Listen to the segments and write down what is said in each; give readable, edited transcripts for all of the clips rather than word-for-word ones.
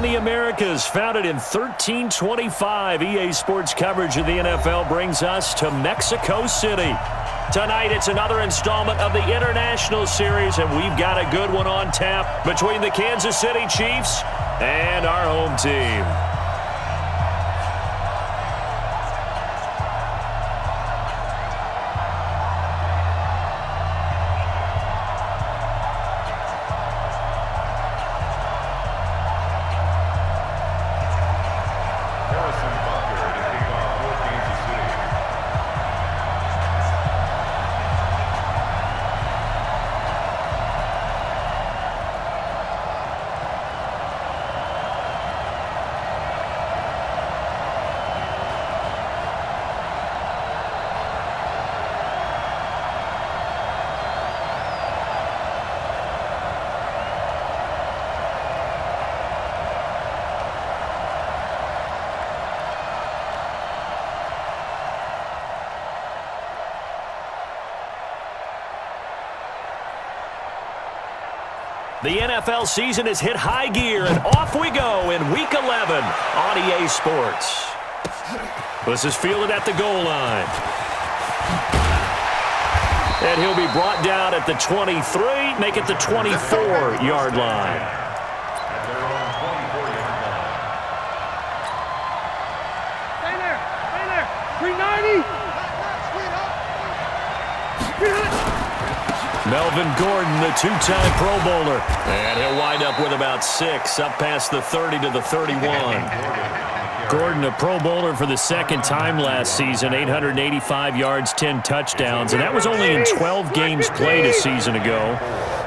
The Americas, founded in 1325. EA Sports coverage of the NFL brings us to Mexico City. Tonight, it's another installment of the International Series, and we've got a good one on tap between the Kansas City Chiefs and our home team. The NFL season has hit high gear, and off we go in Week 11 on EA Sports. This is fielded at the goal line. And he'll be brought down at the 23, make it the 24-yard line. Stay there, 390. Melvin Gordon, the two-time Pro Bowler. And he'll wind up with about 6, up past the 30 to the 31. Gordon, a Pro Bowler for the second time last season, 885 yards, 10 touchdowns, and that was only in 12 games played a season ago.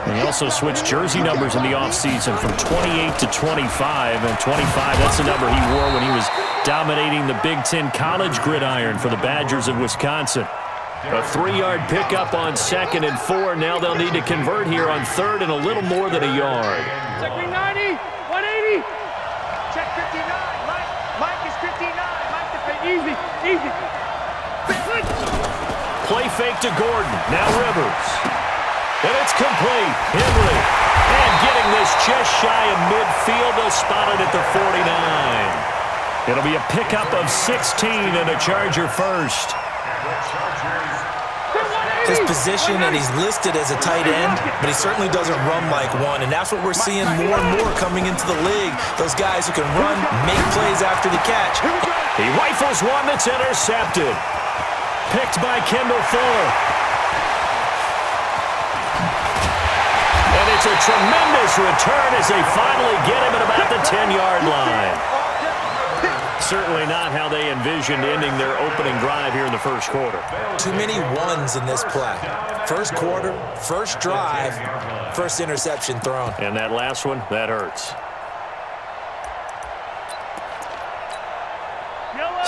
And he also switched jersey numbers in the offseason from 28 to 25, and 25, that's the number he wore when he was dominating the Big Ten college gridiron for the Badgers of Wisconsin. A 3-yard pickup on 2nd and 4. Now they'll need to convert here on 3rd and a little more than a yard. Check 390, 180. Check 59. Mike is 59. Mike defend. Easy. Play fake to Gordon. Now Rivers. And it's complete. Henry. And getting this just shy of midfield. They'll spot it at the 49. It'll be a pickup of 16 and a Charger first. His position, and he's listed as a tight end, but he certainly doesn't run like one, and that's what we're seeing more and more coming into the league. Those guys who can run, make plays after the catch. He rifles one that's intercepted. Picked by Kendall Fuller. And it's a tremendous return as they finally get him at about the 10-yard line. Certainly not how they envisioned ending their opening drive here in the first quarter. Too many ones in this play. First quarter, first drive, first interception thrown. And that last one, that hurts.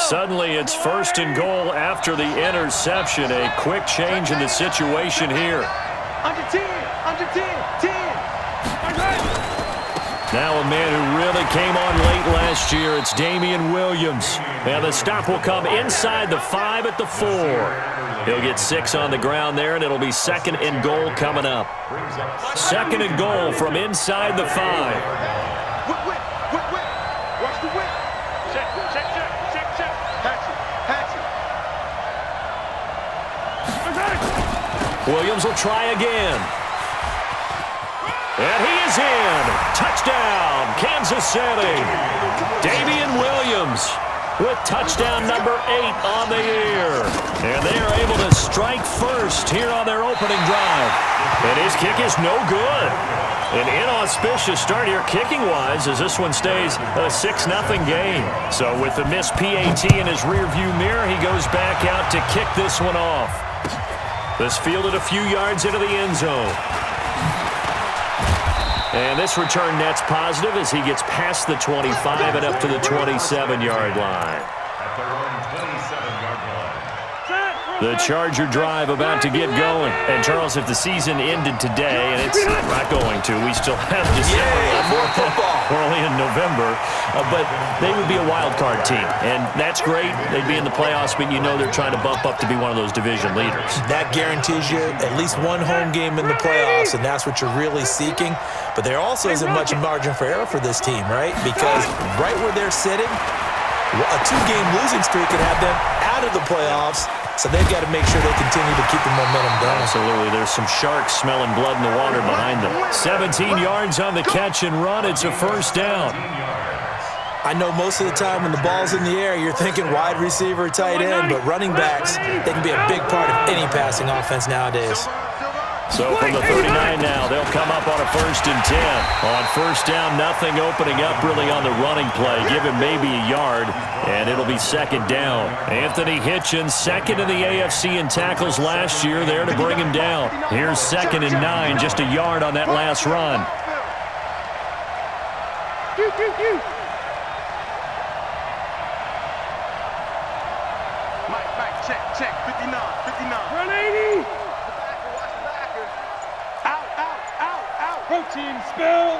Suddenly it's 1st and goal after the interception. A quick change in the situation here. Under 10. Now a man who really came on late last year, it's Damian Williams. And the stop will come inside the 5 at the 4. He'll get 6 on the ground there, and it'll be 2nd and goal coming up. 2nd and goal from inside the 5. Whip. Watch the whip. Check. Patch it. Williams will try again. And he is in. Touchdown, Kansas City. Damian Williams with touchdown number 8 on the year. And they are able to strike first here on their opening drive. And his kick is no good. An inauspicious start here kicking-wise as this one stays a 6-0 game. So with the missed PAT in his rearview mirror, he goes back out to kick this one off. This fielded a few yards into the end zone. And this return net's positive as he gets past the 25 and up to the 27-yard line. Set, The Charger drive about to get going. And, Charles, if the season ended today, and it's not going to, we still have December. Yeah, more football. We're only in November. But they would be a wild card team. And that's great. They'd be in the playoffs, but you know they're trying to bump up to be one of those division leaders. That guarantees you at least one home game in the playoffs, and that's what you're really seeking. But there also isn't much margin for error for this team, right? Because right where they're sitting, a 2-game losing streak could have them out of the playoffs. So they've got to make sure they continue to keep the momentum going. Absolutely. There's some sharks smelling blood in the water behind them. 17 yards on the catch and run. It's a first down. I know most of the time when the ball's in the air, you're thinking wide receiver, tight end, but running backs, they can be a big part of any passing offense nowadays. So from the 39 now, they'll come up on a 1st and 10. On first down, nothing opening up really on the running play. Give him maybe a yard, and it'll be 2nd down. Anthony Hitchens, 2nd in the AFC in tackles last year, there to bring him down. Here's 2nd and 9, just a yard on that last run. Mike, check, 59. Run 80. Protein spill.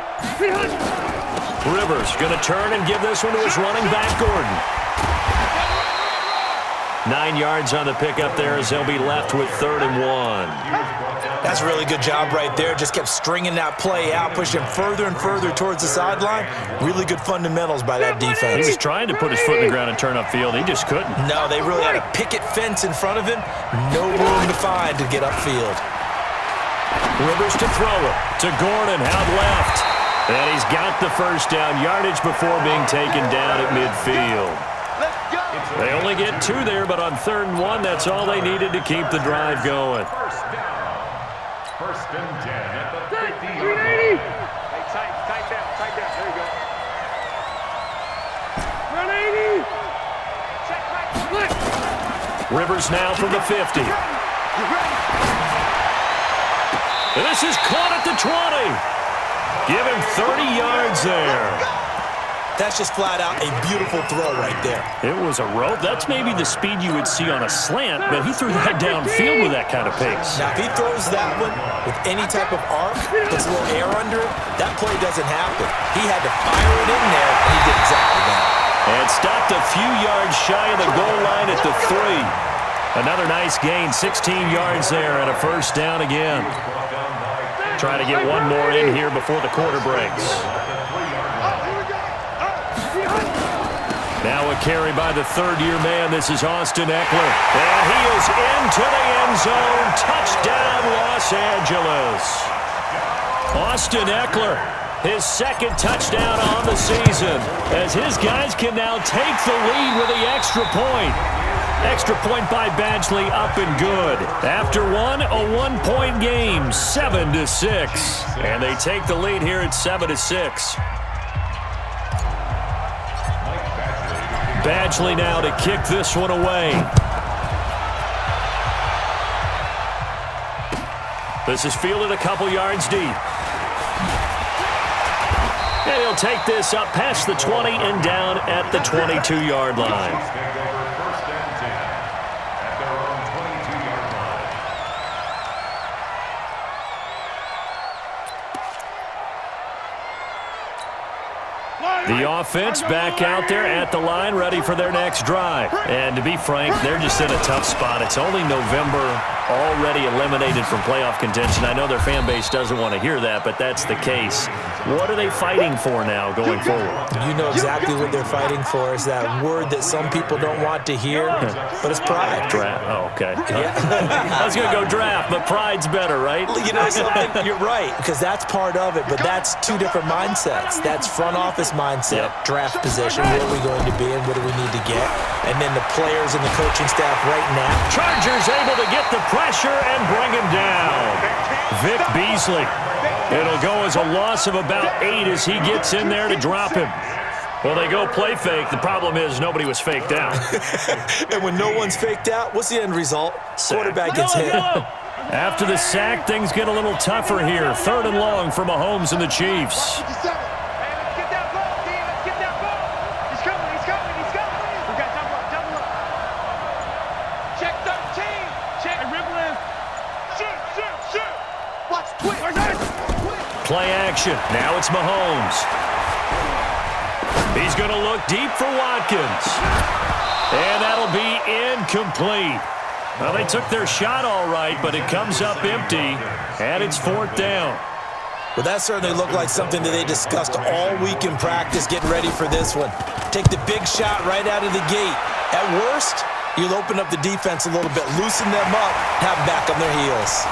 Rivers going to turn and give this one to his running back, Gordon. 9 yards on the pickup there as they'll be left with 3rd and 1. That's a really good job right there. Just kept stringing that play out, pushing further and further towards the sideline. Really good fundamentals by that defense. He was trying to put his foot in the ground and turn upfield. He just couldn't. No, they really had a picket fence in front of him. No room to find to get upfield. Rivers to throw it to Gordon, out left. And he's got the first down, yardage before being taken down at midfield. They only get 2 there, but on 3rd and 1, that's all they needed to keep the drive going. First and 10 at the 50-yard line. Hey, tight down. There you go. Run 80. Check back. Rivers now from the 50. And this is caught at the 20. Give him 30 yards there. That's just flat out a beautiful throw right there. It was a rope. That's maybe the speed you would see on a slant, but he threw that downfield with that kind of pace. Now, if he throws that one with any type of arc, puts a little air under it, that play doesn't happen. He had to fire it in there, and he did exactly that. And stopped a few yards shy of the goal line at the 3. Another nice gain, 16 yards there, and a first down again. Trying to get one more in here before the quarter breaks. Now a carry by the 3rd-year man. This is Austin Eckler. And he is into the end zone. Touchdown, Los Angeles. Austin Eckler, his 2nd touchdown on the season, as his guys can now take the lead with the extra point. Extra point by Badgley, up and good. After one, a 1-point game, 7-6. And they take the lead here at 7-6. Badgley now to kick this one away. This is fielded a couple yards deep. And he'll take this up past the 20 and down at the 22-yard line. The offense back out there at the line, ready for their next drive. And to be frank, they're just in a tough spot. It's only November, already eliminated from playoff contention. I know their fan base doesn't want to hear that, but that's the case. What are they fighting for now going forward? You know exactly what they're fighting for. Is that word that some people don't want to hear, but it's pride. Draft. Oh, okay. Yeah. I was going to go draft, but pride's better, right? You know something? You're right, because that's part of it, but that's 2 different mindsets. That's front office mindset, draft position, where are we going to be and what do we need to get, and then the players and the coaching staff right now. Chargers able to get the pressure and bring him down. Vic Beasley. It'll go as a loss of about 8 as he gets in there to drop him. Well, they go play fake. The problem is nobody was faked out. And when no one's faked out, what's the end result? Quarterback gets hit. After the sack, things get a little tougher here. 3rd and long for Mahomes and the Chiefs. He's coming. We got double up. Check 13. action. Now it's Mahomes. He's going to look deep for Watkins. And that'll be incomplete. Well, they took their shot all right, but it comes up empty, and it's 4th down. Well, that certainly looked like something that they discussed all week in practice, getting ready for this one. Take the big shot right out of the gate. At worst, you'll open up the defense a little bit, loosen them up, have them back on their heels.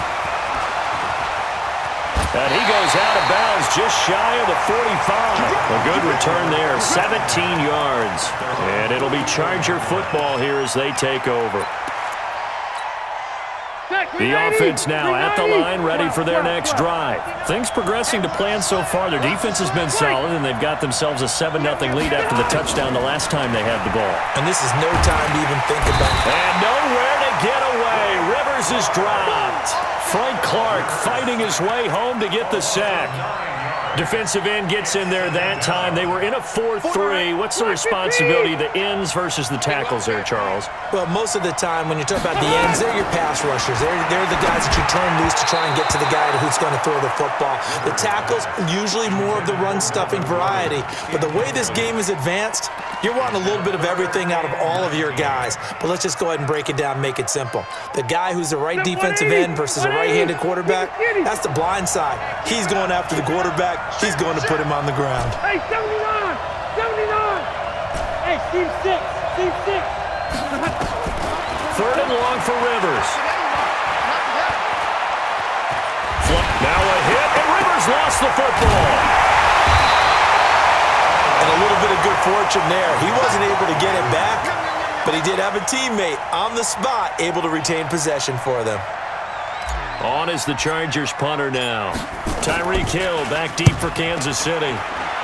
And he goes out of bounds just shy of the 45. A good return there, 17 yards. And it'll be Charger football here as they take over. The offense now at the line, ready for their next drive. Things progressing to plan so far. Their defense has been solid, and they've got themselves a 7-0 lead after the touchdown the last time they had the ball. And this is no time to even think about it. And nowhere to get away. Rivers is dropped. Frank Clark fighting his way home to get the sack. Defensive end gets in there that time. They were in a 4-3. What's the responsibility, the ends versus the tackles there, Charles? Well, most of the time when you talk about the ends, they're your pass rushers. They're the guys that you turn loose to try and get to the guy who's going to throw the football. The tackles, usually more of the run-stuffing variety. But the way this game is advanced, you're wanting a little bit of everything out of all of your guys. But let's just go ahead and break it down, make it simple. The guy who's the right defensive end versus a right-handed quarterback, that's the blind side. He's going after the quarterback. He's going to put him on the ground. Hey, 79! 79! Hey, team 6! Team 6! 3rd and long for Rivers. Now a hit, and Rivers lost the football. And a little bit of good fortune there. He wasn't able to get it back, but he did have a teammate on the spot able to retain possession for them. On is the Chargers punter now. Tyreek Hill back deep for Kansas City.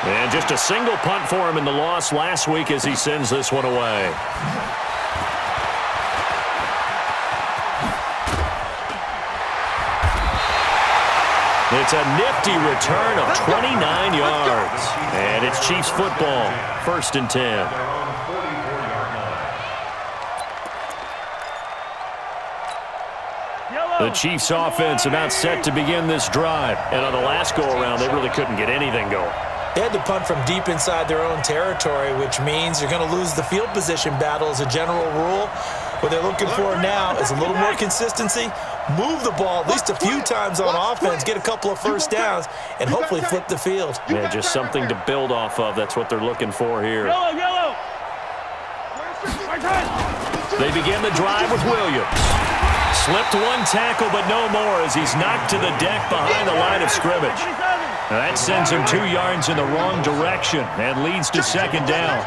And just a single punt for him in the loss last week as he sends this one away. It's a nifty return of 29 yards. And it's Chiefs football, 1st and 10. The Chiefs offense about set to begin this drive. And on the last go-around, they really couldn't get anything going. They had to punt from deep inside their own territory, which means you're going to lose the field position battle as a general rule. What they're looking for now is a little more consistency, move the ball at least a few times on offense, get a couple of first downs, and hopefully flip the field. Yeah, just something to build off of. That's what they're looking for here. Yellow! They begin the drive with Williams. Slipped one tackle, but no more as he's knocked to the deck behind the line of scrimmage. Now that sends him 2 yards in the wrong direction and leads to 2nd down.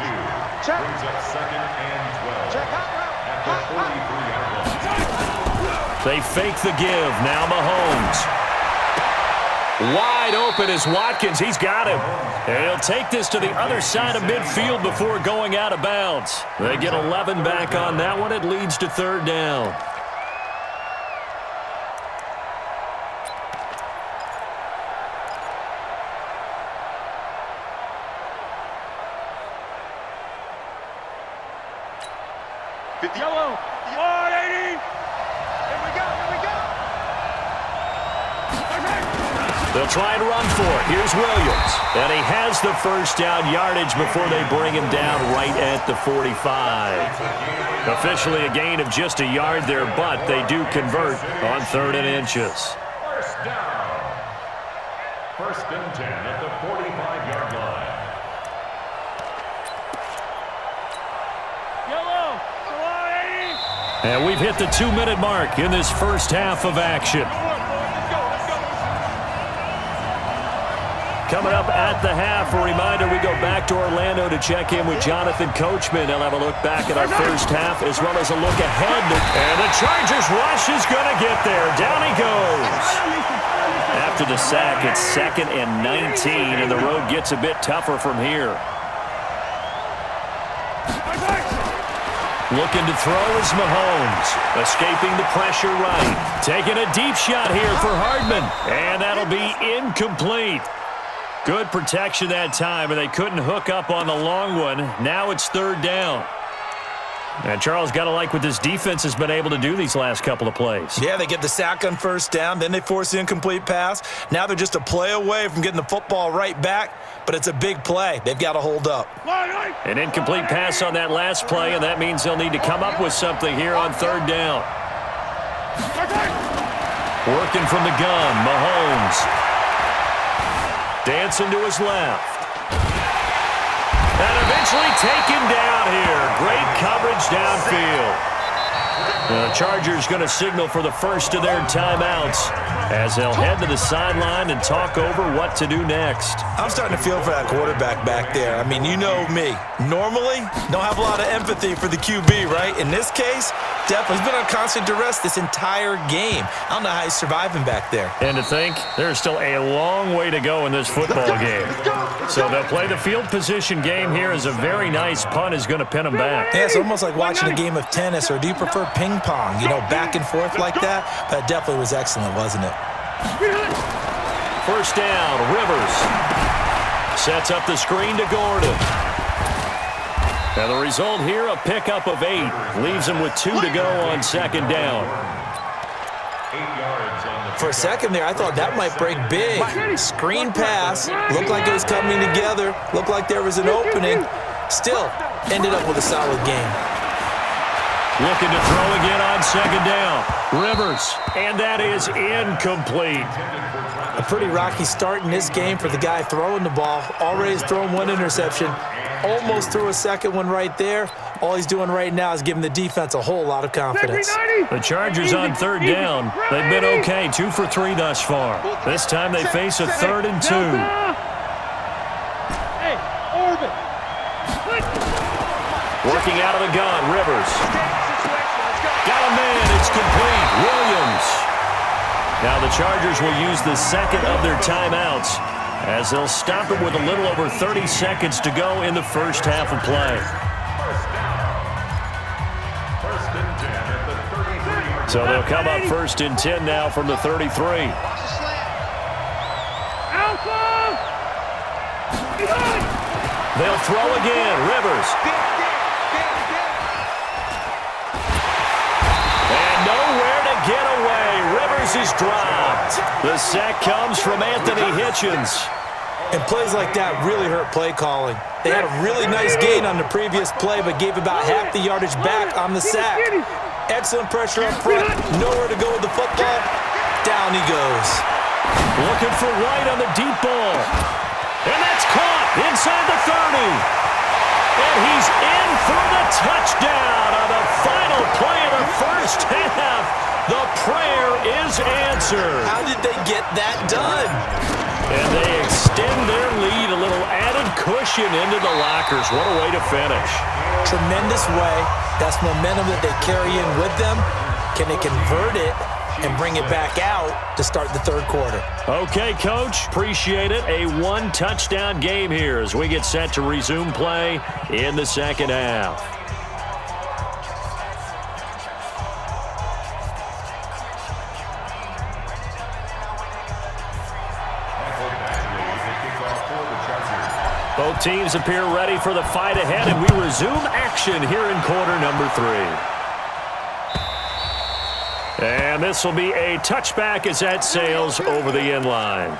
They fake the give. Now Mahomes. Wide open is Watkins. He's got him. And he'll take this to the other side of midfield before going out of bounds. They get 11 back on that one. It leads to 3rd down. Yellow! 180! Here we go! They'll try and run for it. Here's Williams. And he has the first down yardage before they bring him down right at the 45. Officially a gain of just a yard there, but they do convert on 3rd and inches. First down. 1st and 10 at the 45-yard line. And we've hit the 2-minute mark in this first half of action. Coming up at the half, a reminder, we go back to Orlando to check in with Jonathan Coachman. He'll have a look back at our first half as well as a look ahead. And the Chargers rush is going to get there. Down he goes. After the sack, it's 2nd and 19, and the road gets a bit tougher from here. Looking to throw is Mahomes. Escaping the pressure right. Taking a deep shot here for Hardman. And that'll be incomplete. Good protection that time, and they couldn't hook up on the long one. Now it's 3rd down. And Charles, got to like what this defense has been able to do these last couple of plays. Yeah, they get the sack on first down, then they force the incomplete pass. Now they're just a play away from getting the football right back, but it's a big play. They've got to hold up. An incomplete pass on that last play, and that means they'll need to come up with something here on third down. Working from the gun, Mahomes. Dancing to his left. And eventually taken down here. Great coverage downfield. The Chargers going to signal for the first of their timeouts as they'll head to the sideline and talk over what to do next. I'm starting to feel for that quarterback back there. I mean, you know me. Normally, don't have a lot of empathy for the QB, right? In this case, definitely he's been on constant duress this entire game. I don't know how he's surviving back there. And to think, there's still a long way to go in this football game. So they'll play the field position game here as a very nice punt is going to pin them back. Yeah, it's almost like watching a game of tennis, or do you prefer ping pong? You know, back and forth like that? That definitely was excellent, wasn't it? First down, Rivers. Sets up the screen to Gordon. And the result here, a pickup of 8. Leaves him with 2 to go on second down. 8 yards on the For a second there, I thought that might break big. Screen pass. Looked like it was coming together. Looked like there was an opening. Still, ended up with a solid game. Looking to throw again on second down. Rivers, and that is incomplete. A pretty rocky start in this game for the guy throwing the ball. Already has thrown 1 interception. Almost threw a second one right there. All he's doing right now is giving the defense a whole lot of confidence. The Chargers on third down. They've been okay, 2 for 3 thus far. This time they face a 3rd and 2. Hey, Orbit. Working out of the gun, Rivers. Got a man, it's complete. Williams. Now the Chargers will use the second of their timeouts as they'll stop it with a little over 30 seconds to go in the first half of play. First and 10 at the 33. So they'll come up first and 10 now from the 33. Alpha! They'll throw again, Rivers. And nowhere to get away. Rivers is dropped. The sack comes from Anthony Hitchens. And plays like that really hurt play calling. They had a really nice gain on the previous play, but gave about half the yardage back on the sack. Excellent pressure up front. Nowhere to go with the football. Down he goes. Looking for White on the deep ball. And that's caught inside the 30. And he's in for the touchdown on the final play of the first half. The prayer is answered. How did they get that done? And they extend their lead, a little added cushion into the lockers. What a way to finish. Tremendous way. That's momentum that they carry in with them. Can they convert it and bring it back out to start the third quarter? Okay, Coach. Appreciate it. A 1-touchdown game here as we get set to resume play in the second half. Both teams appear ready for the fight ahead, and we resume action here in quarter number 3. And this will be a touchback as that sails over the end line.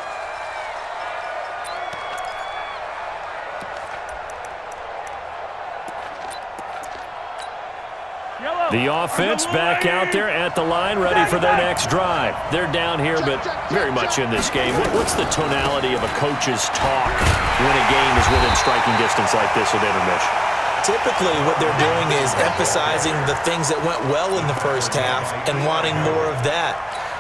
The offense back out there at the line, ready for their next drive. They're down here, but very much in this game. What's the tonality of a coach's talk when a game is within striking distance like this at intermission? Typically, what they're doing is emphasizing the things that went well in the first half and wanting more of that.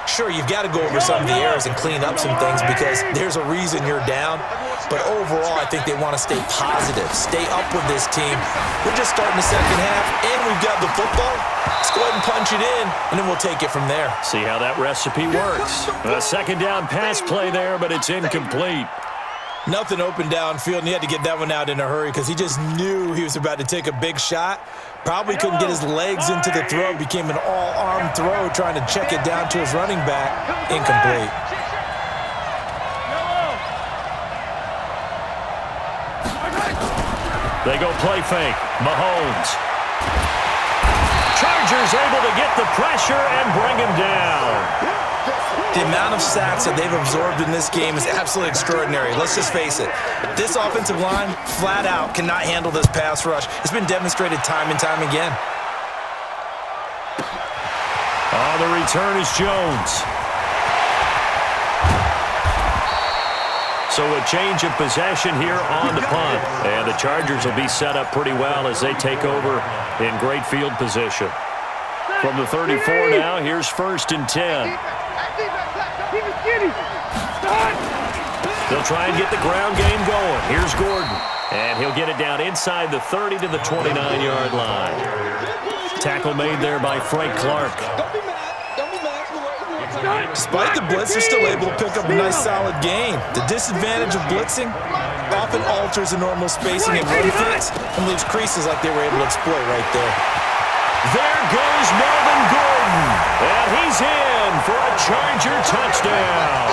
Sure, you've got to go over some of the errors and clean up some things because there's a reason you're down. But overall, I think they want to stay positive, stay up with this team. We're just starting the second half, and we've got the football. Let's go ahead and punch it in, and then we'll take it from there. See how that recipe works. A second down pass play there, but it's incomplete. Nothing open downfield, and he had to get that one out in a hurry because he just knew he was about to take a big shot. Probably couldn't get his legs into the throw. Became an all-arm throw, trying to check it down to his running back. Incomplete. They go play fake. Mahomes. Chargers able to get the pressure and bring him down. The amount of sacks that they've absorbed in this game is absolutely extraordinary. Let's just face it. This offensive line, flat out, cannot handle this pass rush. It's been demonstrated time and time again. On the return is Jones. So a change of possession here on the punt. And the Chargers will be set up pretty well as they take over in great field position. From the 34 now, here's 1st and 10. They'll try and get the ground game going. Here's Gordon. And he'll get it down inside the 30 to the 29-yard line. Tackle made there by Frank Clark. Despite the blitz, they're still able to pick up a nice solid gain. The disadvantage of blitzing often alters the normal spacing and run fits and leaves creases like they were able to exploit right there. There goes Melvin Gordon, and he's in for a Charger touchdown.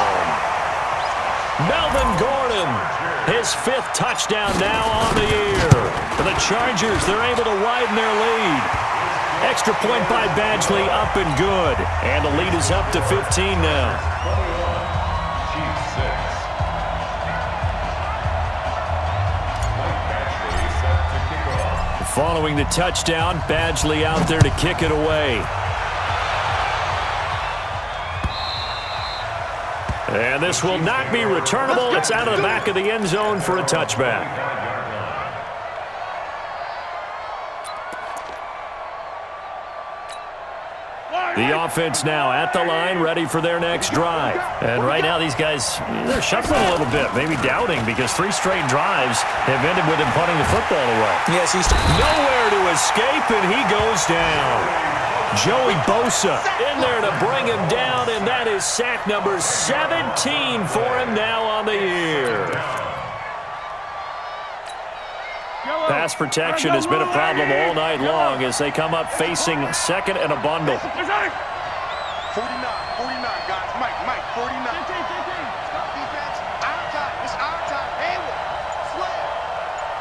Melvin Gordon, his 5th touchdown now on the year. For the Chargers, they're able to widen their lead. Extra point by Badgley, up and good. And the lead is up to 15 now. Following the touchdown, Badgley out there to kick it away. And this will not be returnable. It's out of the back of the end zone for a touchback. The offense now at the line, ready for their next drive. And right now these guys, they're shuffling a little bit, maybe doubting, because 3 straight drives have ended with him punting the football away. Yes, he's nowhere to escape, and he goes down. Joey Bosa in there to bring him down, and that is sack number 17 for him now on the year. Pass protection has been a problem all night long as they come up facing 2nd and a bundle. 49, 49, guys. Mike, 49. Stop defense. Our time. It's our time. Hayward. Slay.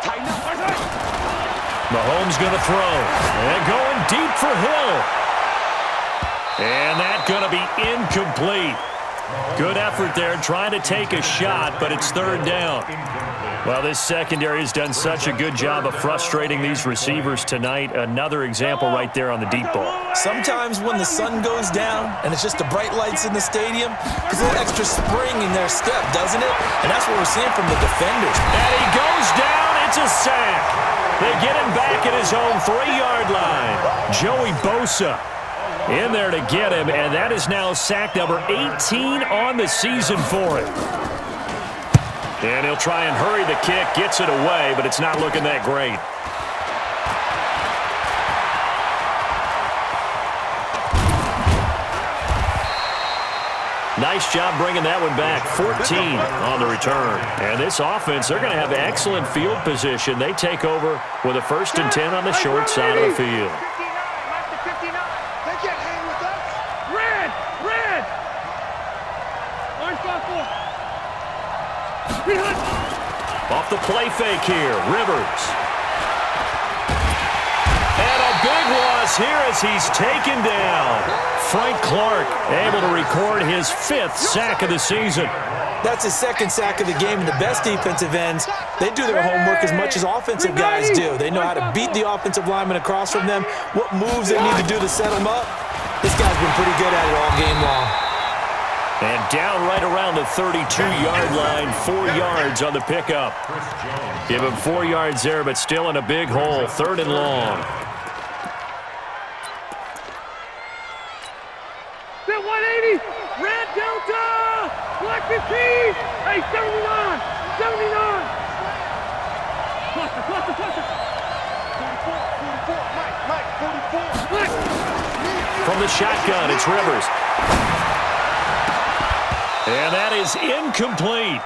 Tighten up. Mahomes going to throw. And going deep for Hill. And that's going to be incomplete. Good effort there trying to take a shot, but it's 3rd down. Well, this secondary has done such a good job of frustrating these receivers tonight. Another example right there on the deep ball. Sometimes when the sun goes down and it's just the bright lights in the stadium, there's a little extra spring in their step, doesn't it? And that's what we're seeing from the defenders. And he goes down. It's a sack. They get him back at his own 3-yard line. Joey Bosa in there to get him, and that is now sack number 18 on the season for him. And he'll try and hurry the kick, gets it away, but it's not looking that great. Nice job bringing that one back. 14 on the return. And this offense, they're going to have excellent field position. They take over with a 1st and 10 on the short side of the field. 59. They can't hang with us. Red. Orange +4. Off the play fake here, Rivers. And a big loss here as he's taken down. Frank Clark able to record his 5th sack of the season. That's his 2nd sack of the game. And the best defensive ends, they do their homework as much as offensive guys do. They know how to beat the offensive lineman across from them, what moves they need to do to set them up. This guy's been pretty good at it all game long. And down right around the 32-yard line, 4 yards on the pickup. Give him 4 yards there, but still in a big hole, 3rd and long. Set 180. Red Delta. Black 15. Hey, 79. 79. Cluster. 44. Mike, 44. From the shotgun, it's Rivers. And that is incomplete.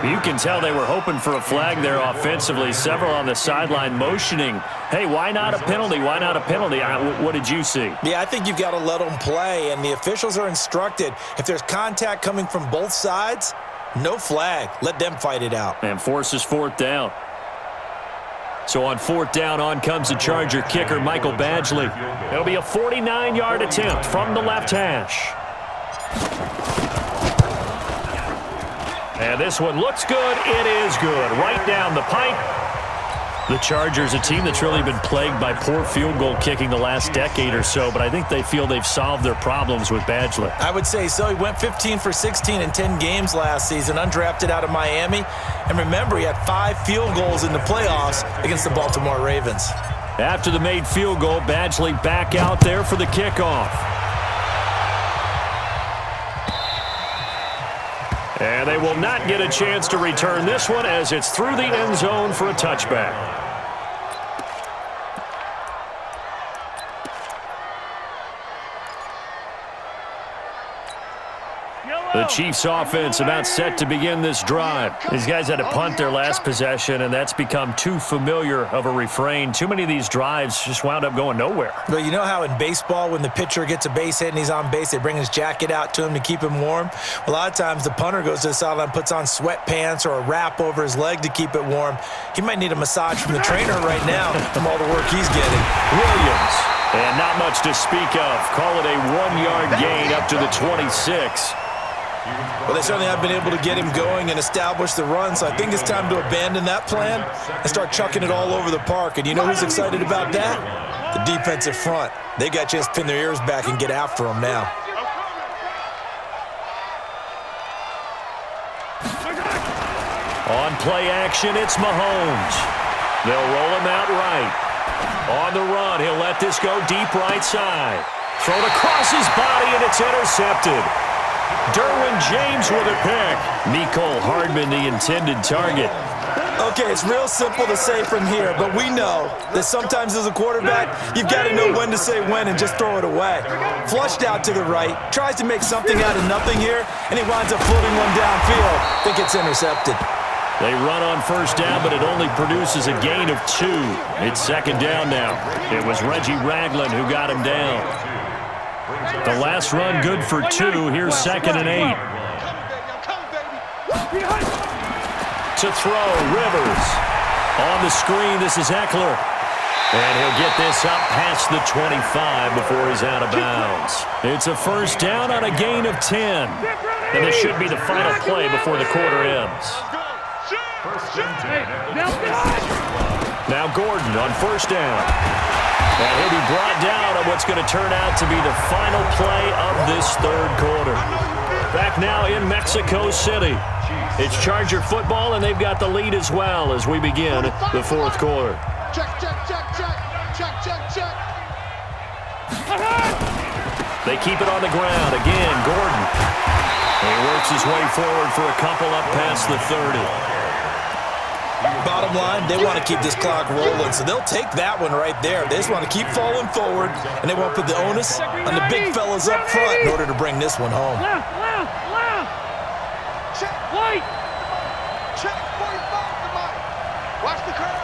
You can tell they were hoping for a flag there offensively. Several on the sideline motioning, hey, why not a penalty? Why not a penalty? What did you see? Yeah, I think you've got to let them play, and the officials are instructed. If there's contact coming from both sides, no flag. Let them fight it out. And forces 4th down. So on 4th down, on comes the Charger kicker, Michael Badgley. It'll be a 49-yard attempt from the left hash. And this one looks good. It is good. Right down the pipe. The Chargers, a team that's really been plagued by poor field goal kicking the last decade or so, but I think they feel they've solved their problems with Badgley. I would say so. He went 15 for 16 in 10 games last season, undrafted out of Miami. And remember, he had 5 field goals in the playoffs against the Baltimore Ravens. After the made field goal, Badgley back out there for the kickoff. And they will not get a chance to return this one as it's through the end zone for a touchback. The Chiefs offense about set to begin this drive. These guys had to punt their last possession, and that's become too familiar of a refrain. Too many of these drives just wound up going nowhere. But you know how in baseball, when the pitcher gets a base hit and he's on base, they bring his jacket out to him to keep him warm? A lot of times the punter goes to the sideline, puts on sweatpants or a wrap over his leg to keep it warm. He might need a massage from the trainer right now from all the work he's getting. Williams. And not much to speak of. Call it a 1-yard gain up to the 26. Well, they certainly have been able to get him going and establish the run, so I think it's time to abandon that plan and start chucking it all over the park. And you know who's excited about that? The defensive front. They got a chance to pin their ears back and get after him now. On play action, it's Mahomes. They'll roll him out right. On the run, he'll let this go deep right side. Thrown across his body, and it's intercepted. Derwin James with a pick. Mecole Hardman, the intended target. Okay, it's real simple to say from here, but we know that sometimes as a quarterback, you've got to know when to say when and just throw it away. Flushed out to the right, tries to make something out of nothing here, and he winds up floating one downfield. Think it's intercepted. They run on 1st down, but it only produces a gain of 2. It's 2nd down now. It was Reggie Ragland who got him down. The last run good for 2. Here's 2nd and 8. To throw, Rivers. On the screen, this is Eckler. And he'll get this up past the 25 before he's out of bounds. It's a 1st down on a gain of 10. And this should be the final play before the quarter ends. Now Gordon on 1st down. And he'll be brought down on what's going to turn out to be the final play of this 3rd quarter. Back now in Mexico City. It's Charger football, and they've got the lead as well as we begin the 4th quarter. Check, check, check, check. Check, check, check. They keep it on the ground. Again, Gordon. He works his way forward for a couple up past the 30. Bottom line, they want to keep this clock rolling, so they'll take that one right there. They just want to keep falling forward, and they want to put the onus on the big fellas up front in order to bring this one home. Check. White. Check. 45 to Mike. Watch the curve.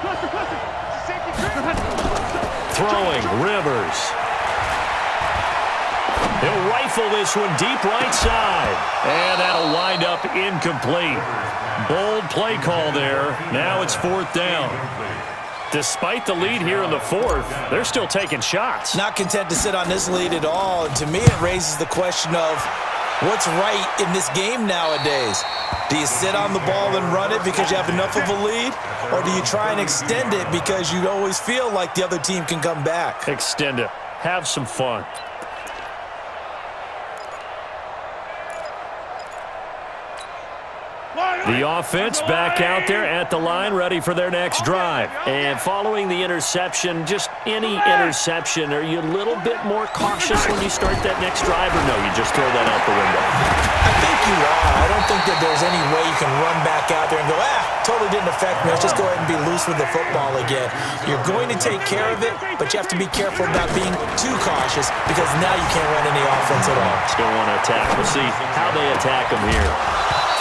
Cluster. Safety curve. Throwing, Rivers. He'll rifle this one deep right side. And that'll wind up incomplete. Bold play call there. Now it's 4th down. Despite the lead here in the 4th, they're still taking shots. Not content to sit on this lead at all. And to me, it raises the question of what's right in this game nowadays. Do you sit on the ball and run it because you have enough of a lead? Or do you try and extend it because you always feel like the other team can come back? Extend it. Have some fun. The offense back out there at the line, ready for their next drive. And following the interception, just any interception, are you a little bit more cautious when you start that next drive, or no, you just throw that out the window? I think you are. I don't think that there's any way you can run back out there and go, totally didn't affect me. Let's just go ahead and be loose with the football again. You're going to take care of it, but you have to be careful about being too cautious because now you can't run any offense at all. Still want to attack. We'll see how they attack them here.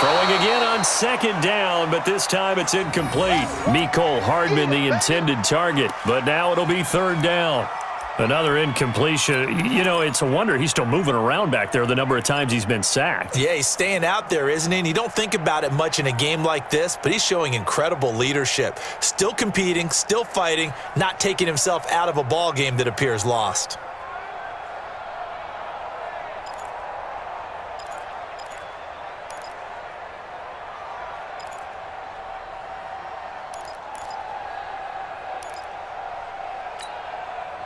Throwing again on 2nd down, but this time it's incomplete. Mecole Hardman, the intended target, but now it'll be 3rd down. Another incompletion. You know, it's a wonder he's still moving around back there the number of times he's been sacked. Yeah, he's staying out there, isn't he? And you don't think about it much in a game like this, but he's showing incredible leadership. Still competing, still fighting, not taking himself out of a ball game that appears lost.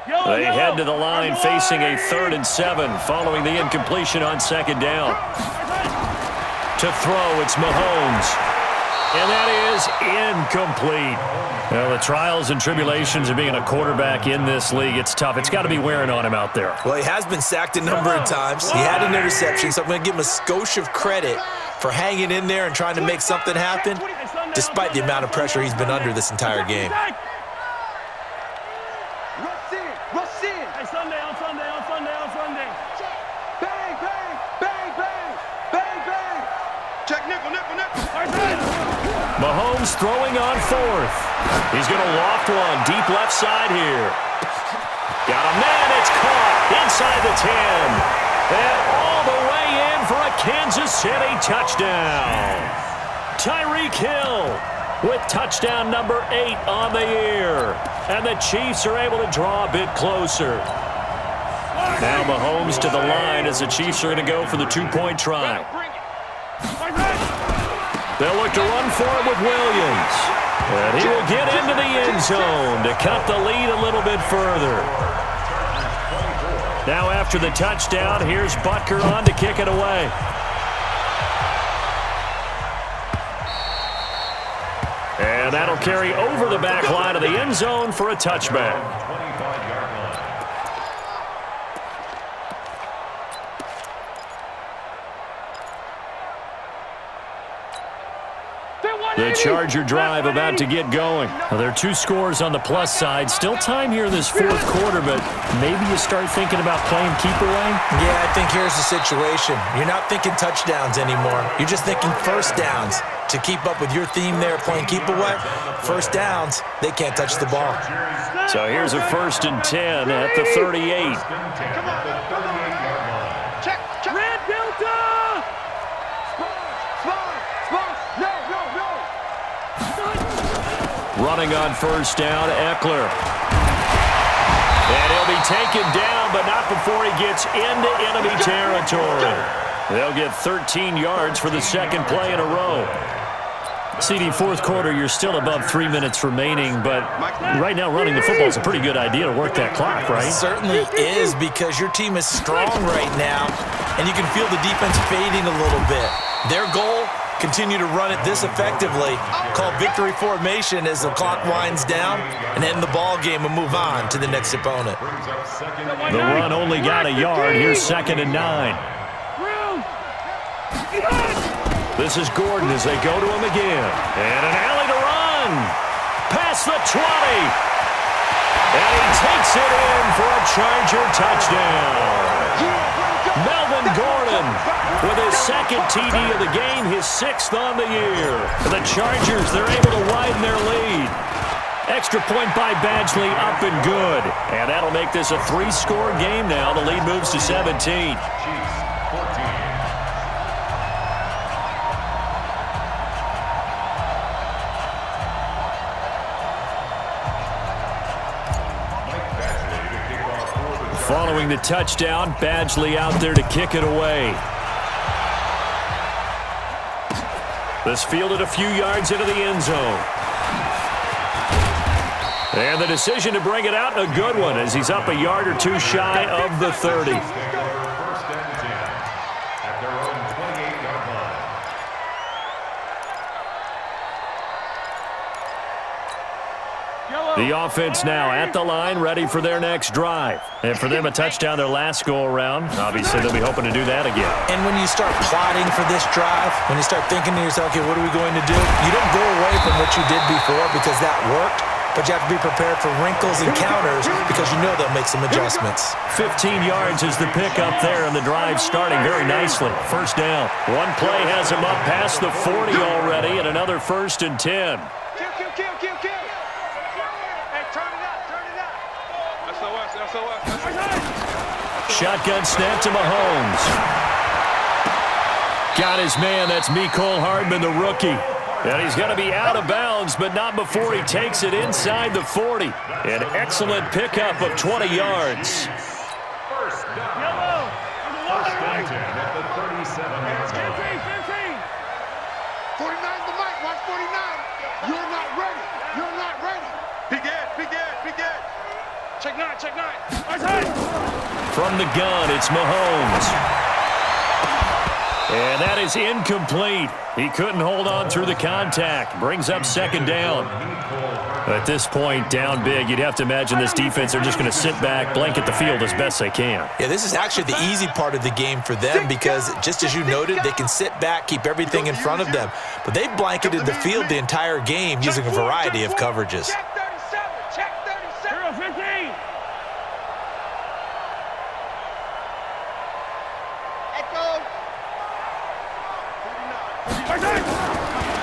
They head to the line facing a 3rd and 7 following the incompletion on 2nd down. To throw, it's Mahomes. And that is incomplete. Well, the trials and tribulations of being a quarterback in this league, it's tough. It's got to be wearing on him out there. Well, he has been sacked a number of times. He had an interception, so I'm going to give him a skosh of credit for hanging in there and trying to make something happen, despite the amount of pressure he's been under this entire game. Mahomes throwing on 4th. He's going to loft one deep left side here. Got a man. It's caught inside the 10. And all the way in for a Kansas City touchdown. Tyreek Hill with touchdown number 8 on the year. And the Chiefs are able to draw a bit closer. Now Mahomes to the line as the Chiefs are going to go for the 2-point try. They'll look to run for it with Williams. And he will get into the end zone to cut the lead a little bit further. Now after the touchdown, here's Butker on to kick it away. And that'll carry over the back line of the end zone for a touchback. The Charger drive about to get going. Well, there are 2 scores on the plus side. Still time here in this 4th quarter, but maybe you start thinking about playing keep away? Yeah, I think here's the situation. You're not thinking touchdowns anymore. You're just thinking first downs. To keep up with your theme there, playing keep away, first downs, they can't touch the ball. So here's a 1st and 10 at the 38. Red Delta! Running on 1st down, Eckler. And he'll be taken down, but not before he gets into enemy territory. They'll get 13 yards for the 2nd play in a row. CD, 4th quarter, you're still above 3 minutes remaining, but right now running the football is a pretty good idea to work that clock, right? It certainly is, because your team is strong right now, and you can feel the defense fading a little bit. Their goal, continue to run it this effectively, called victory formation as the clock winds down, and end the ball game and move on to the next opponent. The run only got a yard. Here's 2nd and 9. This is Gordon as they go to him again. And an alley to run. Past the 20. And he takes it in for a Charger touchdown. Melvin Gordon with his 2nd TD of the game, his 6th on the year. The Chargers, they're able to widen their lead. Extra point by Badgley, up and good. And that'll make this a 3-score game now. The lead moves to 17. Following the touchdown, Badgley out there to kick it away. This fielded a few yards into the end zone. And the decision to bring it out, a good one, as he's up a yard or 2 shy of the 30. The offense now at the line, ready for their next drive. And for them, a touchdown their last go-around. Obviously, they'll be hoping to do that again. And when you start plotting for this drive, when you start thinking to yourself, okay, what are we going to do? You don't go away from what you did before because that worked, but you have to be prepared for wrinkles and counters because you know they'll make some adjustments. 15 yards is the pickup there, and the drive starting very nicely. 1st down. One play has him up past the 40 already, and another 1st and 10. Kill. Hey, turn it up. SOS. Shotgun snap to Mahomes. Got his man. That's Mecole Hardman, the rookie. And he's going to be out of bounds, but not before he takes it inside the 40. An excellent pickup of 20 yards. First down. First and 10 at the 37-yard line. 49's the mic. Watch 49. You're not ready. You're not ready. Big Ed. Check nine. Outside. From the gun, it's Mahomes. And that is incomplete. He couldn't hold on through the contact. Brings up second down. At this point, down big, you'd have to imagine this defense are just going to sit back, blanket the field as best they can. Yeah, this is actually the easy part of the game for them because, just as you noted, they can sit back, keep everything in front of them. But they've blanketed the field the entire game using a variety of coverages. Check 37. 15. Echo.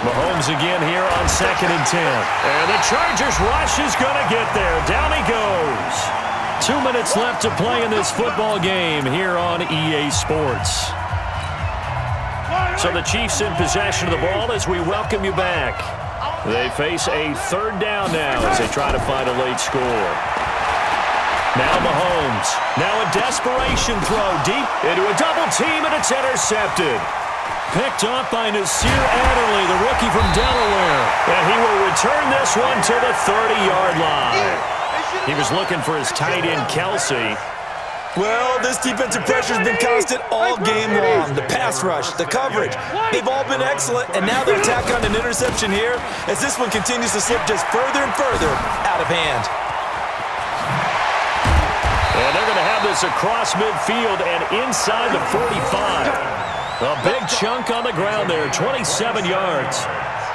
Mahomes again here on 2nd and 10. And the Chargers rush is going to get there. Down he goes. 2 minutes left to play in this football game here on EA Sports. So the Chiefs in possession of the ball as we welcome you back. They face a third down now as they try to find a late score. Now Mahomes. Now a desperation throw deep into a double team, and it's intercepted. Picked off by Nasir Adderley, the rookie from Delaware. And he will return this one to the 30-yard line. He was looking for his tight end, Kelsey. Well, this defensive pressure has been constant all game long. The pass rush, the coverage, they've all been excellent, and now they tack on an interception here as this one continues to slip just further and further out of hand. And they're going to have this across midfield and inside the 45. A big chunk on the ground there, 27 yards.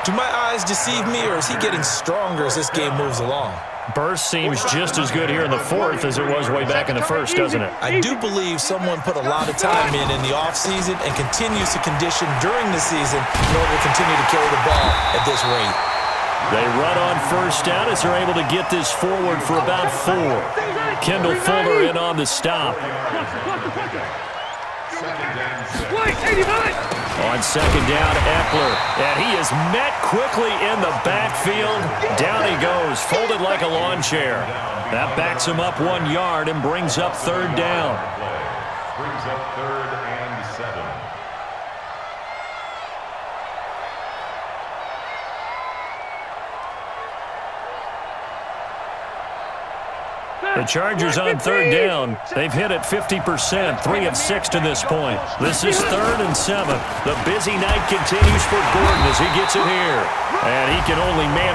Do my eyes deceive me, or is he getting stronger as this game moves along? Burst seems just as good here in the fourth as it was way back in the first, doesn't it? I do believe someone put a lot of time in the offseason and continues to condition during the season in order to continue to carry the ball at this rate. They run on first down as they're able to get this forward for about 4. Kendall Fuller in on the stop. On second down, Eckler. And he is met quickly in the backfield. Down he goes, folded like a lawn chair. That backs him up 1 yard and brings up third down. Brings up 3rd and 7. The Chargers on third down. They've hit it 50%, 3 of 6 to this point. This is 3rd and 7. The busy night continues for Gordon as he gets it here. And he can only manage